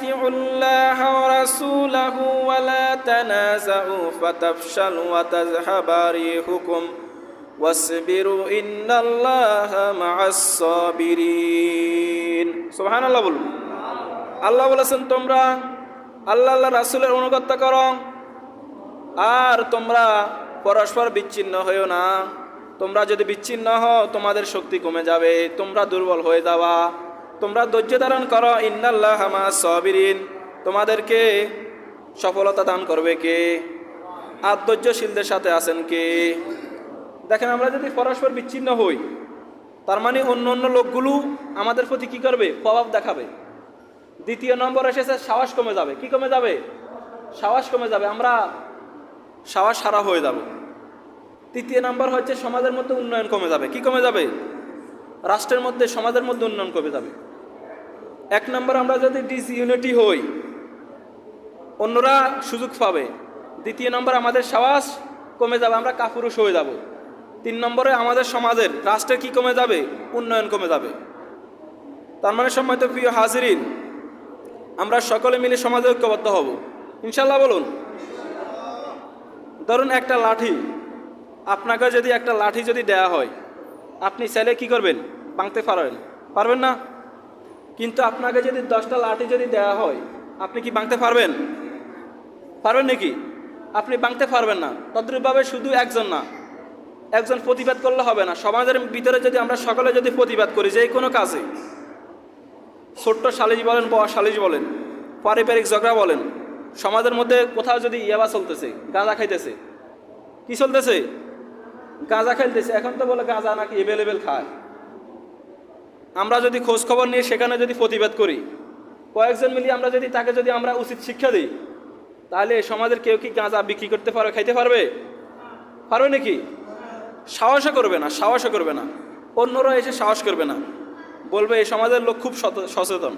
আতিউল্লাহ ওয়া রাসূলাহু ওয়া লা তানাযাউ ফাতাফশালু ওয়া তাযহাবা রিহুকুম ওয়াসবিরু ইন্নাল্লাহা মা'আস সাবিরিন। সুবহানাল্লাহ বলুন। আল্লাহ বলেছেন তোমরা আল্লাহ রাসূলের অনুগত্য করো আর তোমরা পরস্পর বিচ্ছিন্ন হইও না। তোমরা যদি বিচ্ছিন্ন হও তোমাদের শক্তি কমে যাবে, তোমরা দুর্বল হয়ে যাওয়া। তোমরা ধৈর্য ধারণ করো, ইন্নাল্লাহা মা'আস সাবিরিন, তোমাদেরকে সফলতা দান করবে কে? আর ধৈর্যশীলদের সাথে আছেন কে? দেখেন, আমরা যদি পরস্পর বিচ্ছিন্ন হই তার মানে অন্য অন্য লোকগুলো আমাদের প্রতি কি করবে? প্রভাব দেখাবে। দ্বিতীয় নম্বর এসেছে সাহস কমে যাবে। কি কমে যাবে? সাহস কমে যাবে, আমরা সাহস হারা হয়ে যাব। তৃতীয় নম্বর হচ্ছে সমাজের মধ্যে উন্নয়ন কমে যাবে। কি কমে যাবে? রাষ্ট্রের মধ্যে সমাজের মধ্যে উন্নয়ন কমে যাবে। এক নম্বর আমরা যদি ডিসইউনিটি হই অন্যরা সুযোগ পাবে। দ্বিতীয় নম্বর আমাদের সাহস কমে যাবে, আমরা কাপুরুষ হয়ে যাব। তিন নম্বরে আমাদের সমাজের রাষ্ট্রের কি কমে যাবে? উন্নয়ন কমে যাবে। তার মানে সম্মানিত প্রিয় হাজিরিন, আমরা সকলে মিলে সমাজে ঐক্যবদ্ধ হব ইনশাল্লাহ বলুন। ধরুন একটা লাঠি, আপনাকে যদি একটা লাঠি যদি দেয়া হয় আপনি চাইলে কি করবেন? ভাঙতে পারবেন না। কিন্তু আপনাকে যদি 10টা লাঠি যদি দেয়া হয় আপনি কি ভাঙতে পারবেন নাকি? আপনি ভাঙতে পারবেন না। তদ্রূপভাবে শুধু একজন না, একজন প্রতিবাদ করলে হবে না। সমাজের ভিতরে যদি আমরা সকলে যদি প্রতিবাদ করি যে কোনো কাজে, ছোট্ট সালিশ বলেন, বড় সালিশ বলেন, পারিবারিক ঝগড়া বলেন, সমাজের মধ্যে কোথাও যদি ইয়াবা চলতেছে, গাঁজা খাইতেছে, কি চলতেছে? গাঁজা খাইতেছে। এখন তো বলে গাঁজা নাকি এভেলেবেল খায়। আমরা যদি খোঁজ খবর নিয়ে সেখানে যদি প্রতিবাদ করি, কয়েকজন মিলিয়ে আমরা যদি তাকে যদি আমরা উচিত শিক্ষা দিই, তাহলে সমাজের কেউ কি গাঁজা বিক্রি করতে পারবে, খাইতে পারবে নাকি? সাহসও করবে না। অন্যরা এসে সাহস করবে না, বলবে এই সমাজের লোক খুব সচেতন।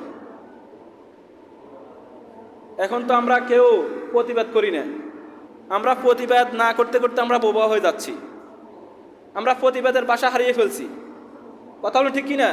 এখন তো আমরা কেউ প্রতিবাদ করি না। আমরা প্রতিবাদ না করতে করতে আমরা বোবা হয়ে যাচ্ছি। আমরা প্রতিবাদের ভাষা হারিয়ে ফেলছি। কথা হলো ঠিক কি না?